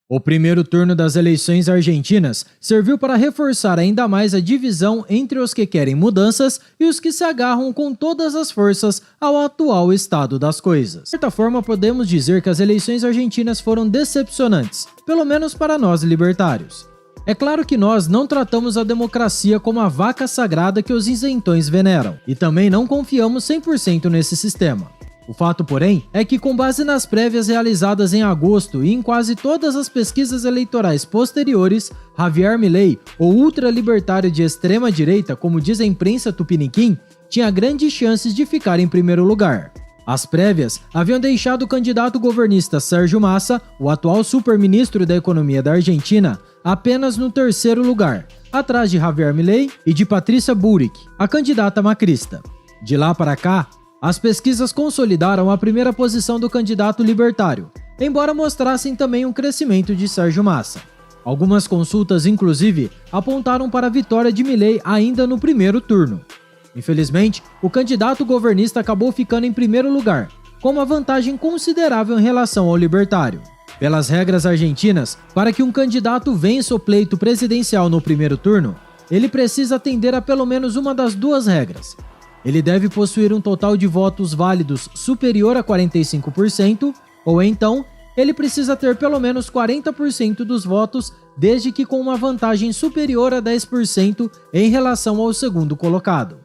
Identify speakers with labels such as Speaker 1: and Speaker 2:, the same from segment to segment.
Speaker 1: O primeiro turno das eleições argentinas serviu para reforçar ainda mais a divisão entre os que querem mudanças e os que se agarram com todas as forças ao atual estado das coisas. De certa forma, podemos dizer que as eleições argentinas foram decepcionantes, pelo menos para nós libertários. É claro que nós não tratamos a democracia como a vaca sagrada que os isentões veneram, e também não confiamos 100% nesse sistema. O fato, porém, é que com base nas prévias realizadas em agosto e em quase todas as pesquisas eleitorais posteriores, Javier Milei, o ultralibertário de extrema direita, como diz a imprensa tupiniquim, tinha grandes chances de ficar em primeiro lugar. As prévias haviam deixado o candidato governista Sérgio Massa, o atual super-ministro da Economia da Argentina, apenas no terceiro lugar, atrás de Javier Milei e de Patrícia Bullrich, a candidata macrista. De lá para cá, as pesquisas consolidaram a primeira posição do candidato libertário, embora mostrassem também um crescimento de Sérgio Massa. Algumas consultas, inclusive, apontaram para a vitória de Milei ainda no primeiro turno. Infelizmente, o candidato governista acabou ficando em primeiro lugar, com uma vantagem considerável em relação ao libertário. Pelas regras argentinas, para que um candidato vença o pleito presidencial no primeiro turno, ele precisa atender a pelo menos uma das duas regras. Ele deve possuir um total de votos válidos superior a 45%, ou então, ele precisa ter pelo menos 40% dos votos, desde que com uma vantagem superior a 10% em relação ao segundo colocado.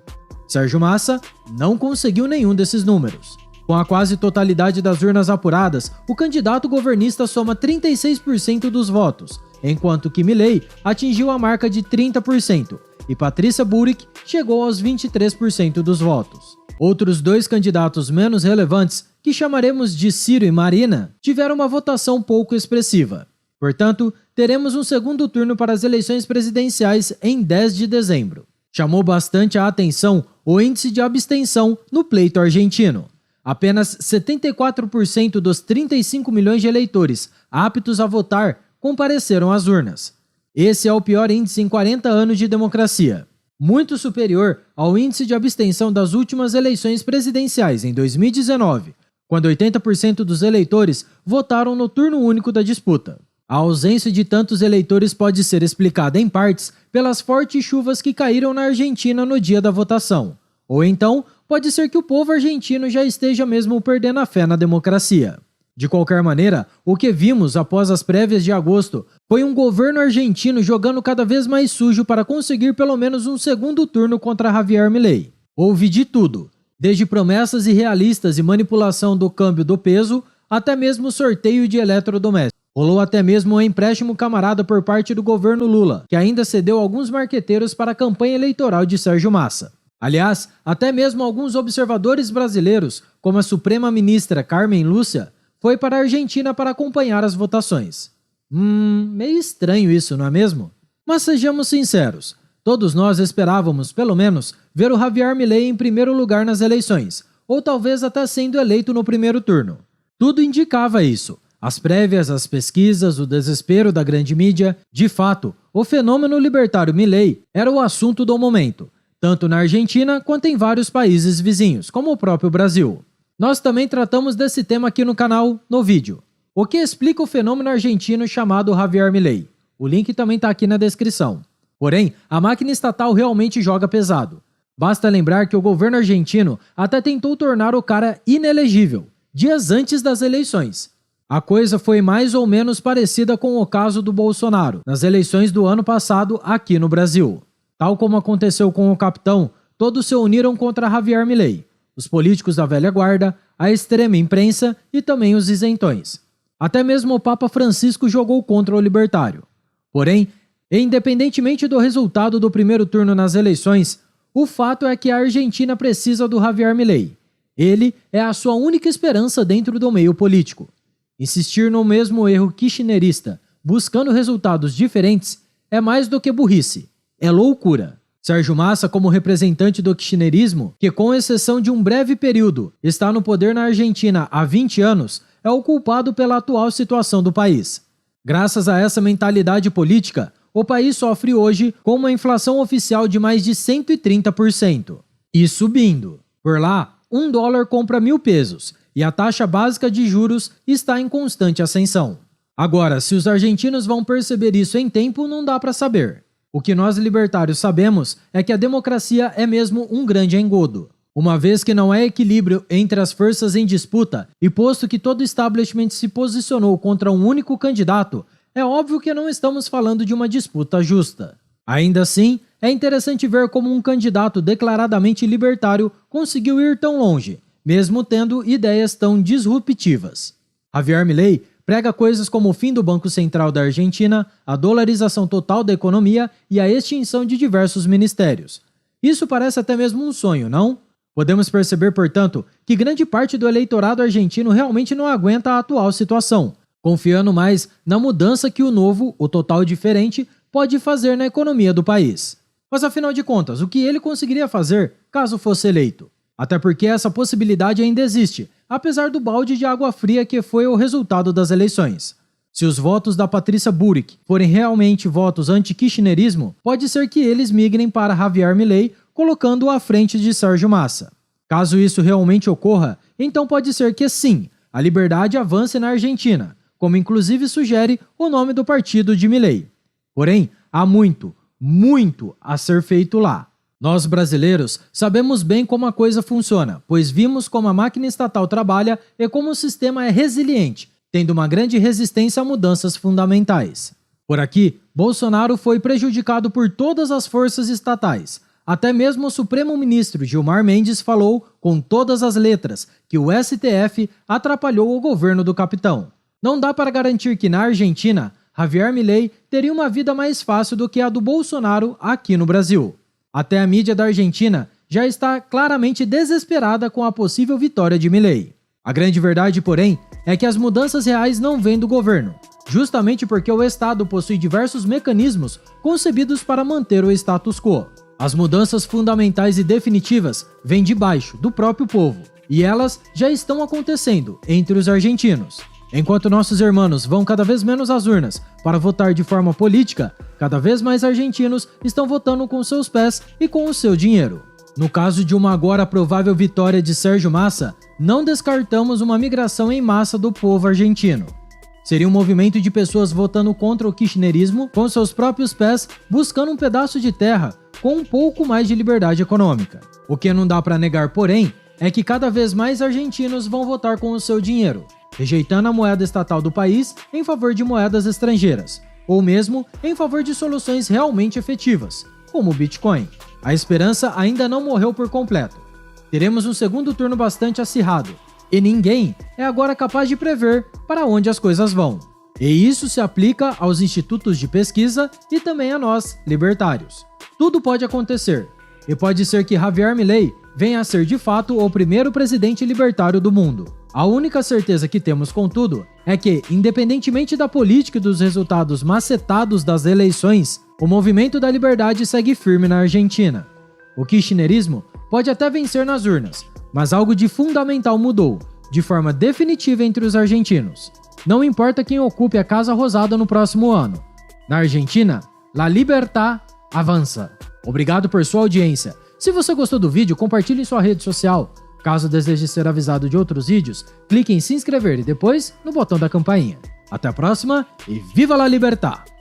Speaker 1: Sérgio Massa não conseguiu nenhum desses números. Com a quase totalidade das urnas apuradas, o candidato governista soma 36% dos votos, enquanto que Milei atingiu a marca de 30%, e Patrícia Bullrich chegou aos 23% dos votos. Outros dois candidatos menos relevantes, que chamaremos de Ciro e Marina, tiveram uma votação pouco expressiva. Portanto, teremos um segundo turno para as eleições presidenciais em 10 de dezembro. Chamou bastante a atenção o índice de abstenção no pleito argentino. Apenas 74% dos 35 milhões de eleitores aptos a votar compareceram às urnas. Esse é o pior índice em 40 anos de democracia, muito superior ao índice de abstenção das últimas eleições presidenciais em 2019, quando 80% dos eleitores votaram no turno único da disputa. A ausência de tantos eleitores pode ser explicada em partes pelas fortes chuvas que caíram na Argentina no dia da votação, ou então pode ser que o povo argentino já esteja mesmo perdendo a fé na democracia. De qualquer maneira, o que vimos após as prévias de agosto foi um governo argentino jogando cada vez mais sujo para conseguir pelo menos um segundo turno contra Javier Milei. Houve de tudo, desde promessas irrealistas e manipulação do câmbio do peso, até mesmo sorteio de eletrodomésticos. Rolou até mesmo um empréstimo camarada por parte do governo Lula, que ainda cedeu alguns marqueteiros para a campanha eleitoral de Sérgio Massa. Aliás, até mesmo alguns observadores brasileiros, como a Suprema Ministra Carmen Lúcia, foi para a Argentina para acompanhar as votações. Meio estranho isso, não é mesmo? Mas sejamos sinceros, todos nós esperávamos, pelo menos, ver o Javier Milei em primeiro lugar nas eleições, ou talvez até sendo eleito no primeiro turno. Tudo indicava isso. As prévias, as pesquisas, o desespero da grande mídia. De fato, o fenômeno libertário Milei era o assunto do momento, tanto na Argentina quanto em vários países vizinhos, como o próprio Brasil. Nós também tratamos desse tema aqui no canal, no vídeo. O que explica o fenômeno argentino chamado Javier Milei? O link também está aqui na descrição. Porém, a máquina estatal realmente joga pesado. Basta lembrar que o governo argentino até tentou tornar o cara inelegível, dias antes das eleições. A coisa foi mais ou menos parecida com o caso do Bolsonaro, nas eleições do ano passado aqui no Brasil. Tal como aconteceu com o capitão, todos se uniram contra Javier Milei. Os políticos da velha guarda, a extrema imprensa e também os isentões. Até mesmo o Papa Francisco jogou contra o libertário. Porém, independentemente do resultado do primeiro turno nas eleições, o fato é que a Argentina precisa do Javier Milei. Ele é a sua única esperança dentro do meio político. Insistir no mesmo erro kirchnerista, buscando resultados diferentes, é mais do que burrice, é loucura. Sérgio Massa, como representante do kirchnerismo, que com exceção de um breve período está no poder na Argentina há 20 anos, é o culpado pela atual situação do país. Graças a essa mentalidade política, o país sofre hoje com uma inflação oficial de mais de 130%. E subindo. Por lá, $1 compra 1.000 pesos e a taxa básica de juros está em constante ascensão. Agora, se os argentinos vão perceber isso em tempo, não dá para saber. O que nós libertários sabemos é que a democracia é mesmo um grande engodo. Uma vez que não há equilíbrio entre as forças em disputa e posto que todo establishment se posicionou contra um único candidato, é óbvio que não estamos falando de uma disputa justa. Ainda assim, é interessante ver como um candidato declaradamente libertário conseguiu ir tão longe, mesmo tendo ideias tão disruptivas. Javier Milei prega coisas como o fim do Banco Central da Argentina, a dolarização total da economia e a extinção de diversos ministérios. Isso parece até mesmo um sonho, não? Podemos perceber, portanto, que grande parte do eleitorado argentino realmente não aguenta a atual situação, confiando mais na mudança que o novo, o total diferente, pode fazer na economia do país. Mas afinal de contas, o que ele conseguiria fazer caso fosse eleito? Até porque essa possibilidade ainda existe, apesar do balde de água fria que foi o resultado das eleições. Se os votos da Patrícia Bullrich forem realmente votos anti-kirchnerismo, pode ser que eles migrem para Javier Milei, colocando-o à frente de Sérgio Massa. Caso isso realmente ocorra, então pode ser que sim, a liberdade avance na Argentina, como inclusive sugere o nome do partido de Milei. Porém, há muito a ser feito lá. Nós brasileiros sabemos bem como a coisa funciona, pois vimos como a máquina estatal trabalha e como o sistema é resiliente, tendo uma grande resistência a mudanças fundamentais. Por aqui, Bolsonaro foi prejudicado por todas as forças estatais. Até mesmo o Supremo-Ministro Gilmar Mendes falou com todas as letras que o STF atrapalhou o governo do capitão. Não dá para garantir que na Argentina, Javier Milei teria uma vida mais fácil do que a do Bolsonaro aqui no Brasil. Até a mídia da Argentina já está claramente desesperada com a possível vitória de Milei. A grande verdade, porém, é que as mudanças reais não vêm do governo, justamente porque o Estado possui diversos mecanismos concebidos para manter o status quo. As mudanças fundamentais e definitivas vêm de baixo, do próprio povo, e elas já estão acontecendo entre os argentinos. Enquanto nossos irmãos vão cada vez menos às urnas para votar de forma política, cada vez mais argentinos estão votando com seus pés e com o seu dinheiro. No caso de uma agora provável vitória de Sérgio Massa, não descartamos uma migração em massa do povo argentino. Seria um movimento de pessoas votando contra o kirchnerismo com seus próprios pés, buscando um pedaço de terra com um pouco mais de liberdade econômica. O que não dá para negar, porém, é que cada vez mais argentinos vão votar com o seu dinheiro, rejeitando a moeda estatal do país em favor de moedas estrangeiras, ou mesmo em favor de soluções realmente efetivas, como o Bitcoin. A esperança ainda não morreu por completo. Teremos um segundo turno bastante acirrado, e ninguém é agora capaz de prever para onde as coisas vão. E isso se aplica aos institutos de pesquisa e também a nós, libertários. Tudo pode acontecer, e pode ser que Javier Milei venha a ser de fato o primeiro presidente libertário do mundo. A única certeza que temos, contudo, é que, independentemente da política e dos resultados macetados das eleições, o movimento da liberdade segue firme na Argentina. O kirchnerismo pode até vencer nas urnas, mas algo de fundamental mudou, de forma definitiva entre os argentinos. Não importa quem ocupe a Casa Rosada no próximo ano. Na Argentina, la libertad avança. Obrigado por sua audiência. Se você gostou do vídeo, compartilhe em sua rede social. Caso deseje ser avisado de outros vídeos, clique em se inscrever e depois no botão da campainha. Até a próxima e viva la libertad!